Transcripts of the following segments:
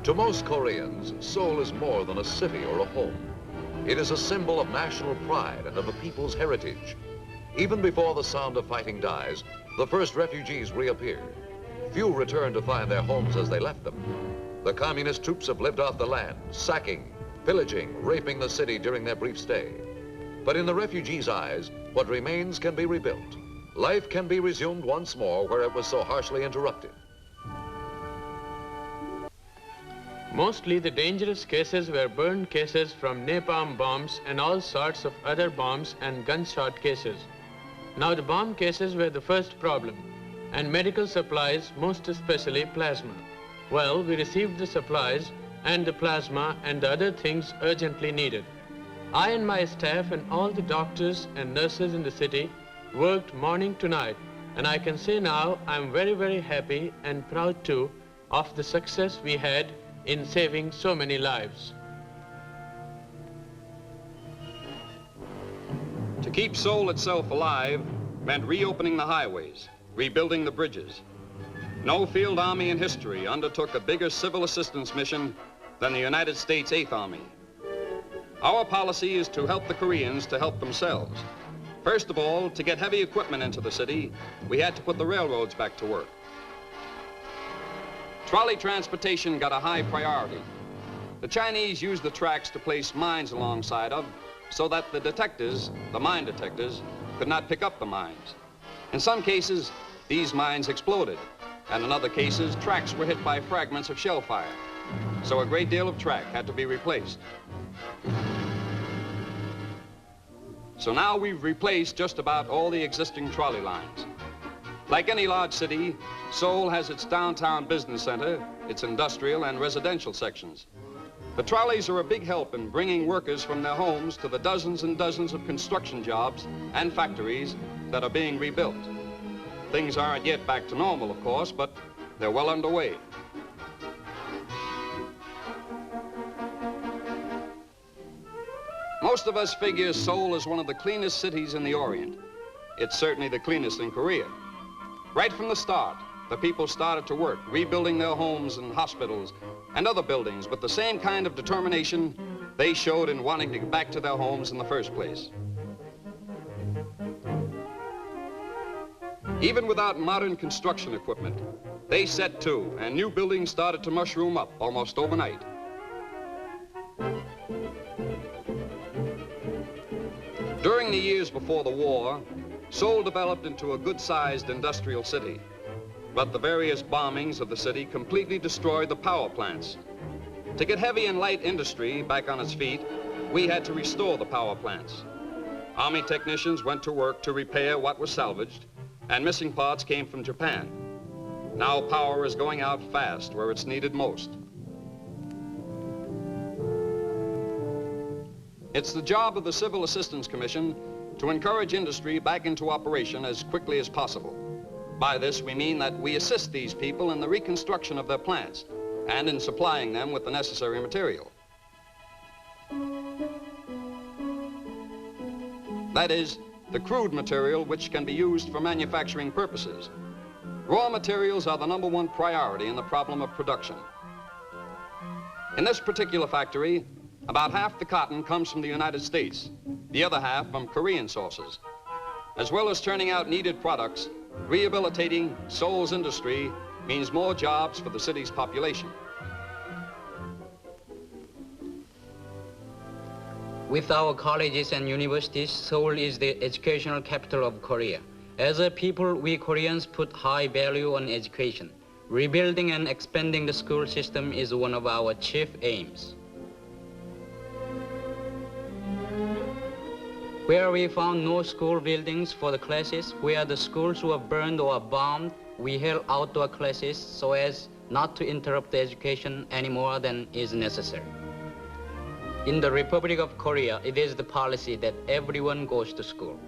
To most Koreans, Seoul is more than a city or a home. It is a symbol of national pride and of a people's heritage. Even before the sound of fighting dies, the first refugees reappear. Few return to find their homes as they left them. The communist troops have lived off the land, sacking, pillaging, raping the city during their brief stay. But in the refugees' eyes, what remains can be rebuilt. Life can be resumed once more where it was so harshly interrupted. Mostly the dangerous cases were burned cases from napalm bombs and all sorts of other bombs and gunshot cases. Now the bomb cases were the first problem, and medical supplies, most especially plasma. Well, we received the supplies and the plasma and the other things urgently needed. I and my staff and all the doctors and nurses in the city worked morning to night, and I can say now I'm very, very happy and proud too of the success we had in saving so many lives. To keep Seoul itself alive meant reopening the highways, rebuilding the bridges. No field army in history undertook a bigger civil assistance mission than the United States 8th Army. Our policy is to help the Koreans to help themselves. First of all, to get heavy equipment into the city, we had to put the railroads back to work. Trolley transportation got a high priority. The Chinese used the tracks to place mines alongside of so that the detectors, the mine detectors, could not pick up the mines. In some cases, these mines exploded, and in other cases, tracks were hit by fragments of shell fire. So a great deal of track had to be replaced. So now we've replaced just about all the existing trolley lines. Like any large city, Seoul has its downtown business center, its industrial and residential sections. The trolleys are a big help in bringing workers from their homes to the dozens and dozens of construction jobs and factories that are being rebuilt. Things aren't yet back to normal, of course, but they're well underway. Most of us figure Seoul is one of the cleanest cities in the Orient. It's certainly the cleanest in Korea. Right from the start, the people started to work, rebuilding their homes and hospitals and other buildings with the same kind of determination they showed in wanting to get back to their homes in the first place. Even without modern construction equipment, they set to, and new buildings started to mushroom up almost overnight. During the years before the war, Seoul developed into a good-sized industrial city. But the various bombings of the city completely destroyed the power plants. To get heavy and light industry back on its feet, we had to restore the power plants. Army technicians went to work to repair what was salvaged, and missing parts came from Japan. Now power is going out fast where it's needed most. It's the job of the Civil Assistance Commission to encourage industry back into operation as quickly as possible. By this, we mean that we assist these people in the reconstruction of their plants and in supplying them with the necessary material. That is, the crude material which can be used for manufacturing purposes. Raw materials are the #1 priority in the problem of production. In this particular factory, about half the cotton comes from the United States, the other half from Korean sources. As well as turning out needed products, rehabilitating Seoul's industry means more jobs for the city's population. With our colleges and universities, Seoul is the educational capital of Korea. As a people, we Koreans put high value on education. Rebuilding and expanding the school system is one of our chief aims. Where we found no school buildings for the classes, where the schools were burned or bombed, we held outdoor classes so as not to interrupt the education any more than is necessary. In the Republic of Korea, it is the policy that everyone goes to school.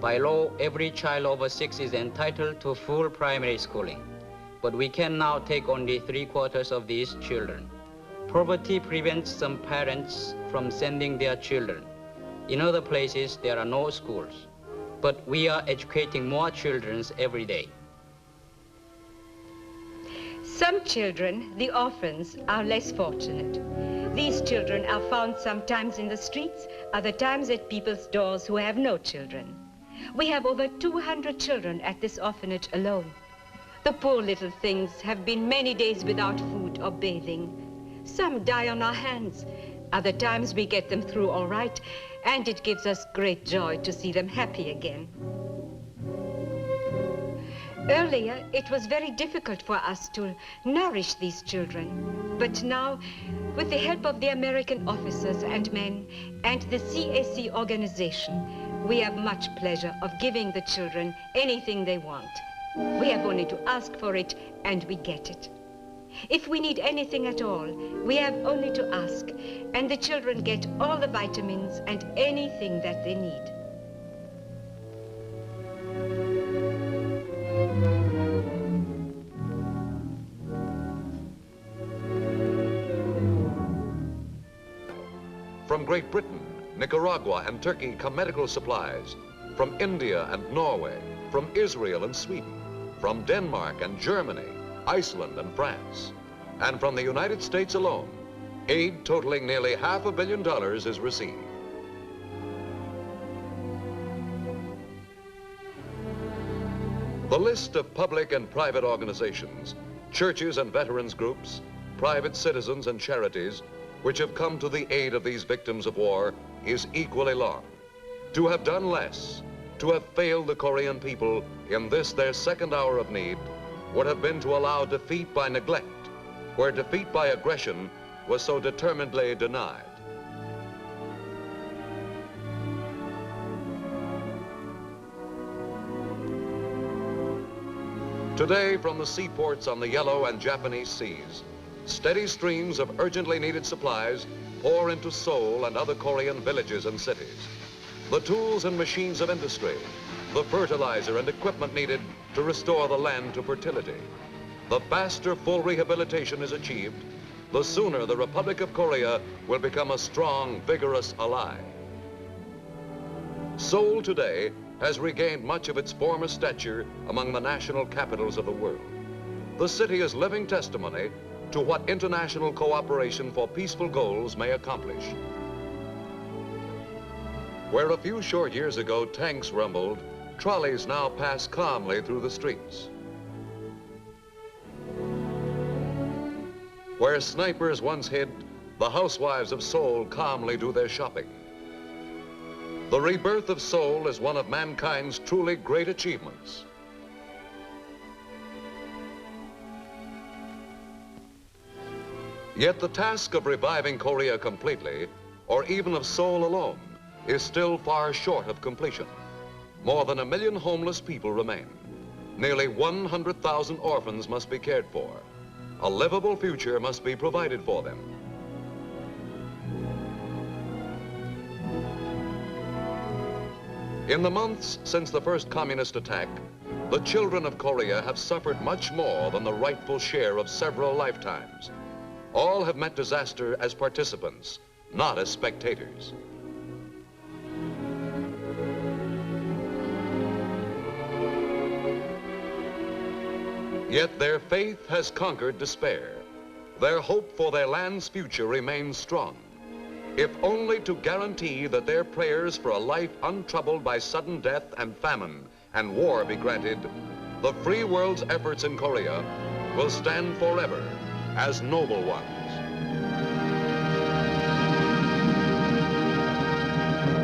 By law, every child over 6 is entitled to full primary schooling. But we can now take only 3/4 of these children. Poverty prevents some parents from sending their children. In other places, there are no schools. But we are educating more children every day. Some children, the orphans, are less fortunate. These children are found sometimes in the streets, other times at people's doors who have no children. We have over 200 children at this orphanage alone. The poor little things have been many days without food or bathing. Some die on our hands. Other times we get them through all right, and it gives us great joy to see them happy again. Earlier, it was very difficult for us to nourish these children. But now, with the help of the American officers and men and the CAC organization, we have much pleasure of giving the children anything they want. We have only to ask for it, and we get it. If we need anything at all, we have only to ask, and the children get all the vitamins and anything that they need. From Great Britain, Nicaragua, and Turkey come medical supplies. From India and Norway, from Israel and Sweden, from Denmark and Germany, Iceland and France. And from the United States alone, aid totaling nearly $500 million is received. The list of public and private organizations, churches and veterans groups, private citizens and charities which have come to the aid of these victims of war is equally long. To have done less, to have failed the Korean people in this their second hour of need, would have been to allow defeat by neglect, where defeat by aggression was so determinedly denied. Today, from the seaports on the Yellow and Japanese seas, steady streams of urgently needed supplies pour into Seoul and other Korean villages and cities. The tools and machines of industry, the fertilizer and equipment needed to restore the land to fertility. The faster full rehabilitation is achieved, the sooner the Republic of Korea will become a strong, vigorous ally. Seoul today has regained much of its former stature among the national capitals of the world. The city is living testimony to what international cooperation for peaceful goals may accomplish. Where a few short years ago tanks rumbled, trolleys now pass calmly through the streets. Where snipers once hid, the housewives of Seoul calmly do their shopping. The rebirth of Seoul is one of mankind's truly great achievements. Yet the task of reviving Korea completely, or even of Seoul alone, is still far short of completion. More than 1 million homeless people remain. Nearly 100,000 orphans must be cared for. A livable future must be provided for them. In the months since the first communist attack, the children of Korea have suffered much more than the rightful share of several lifetimes. All have met disaster as participants, not as spectators. Yet their faith has conquered despair. Their hope for their land's future remains strong, if only to guarantee that their prayers for a life untroubled by sudden death and famine and war be granted, the free world's efforts in Korea will stand forever as noble ones.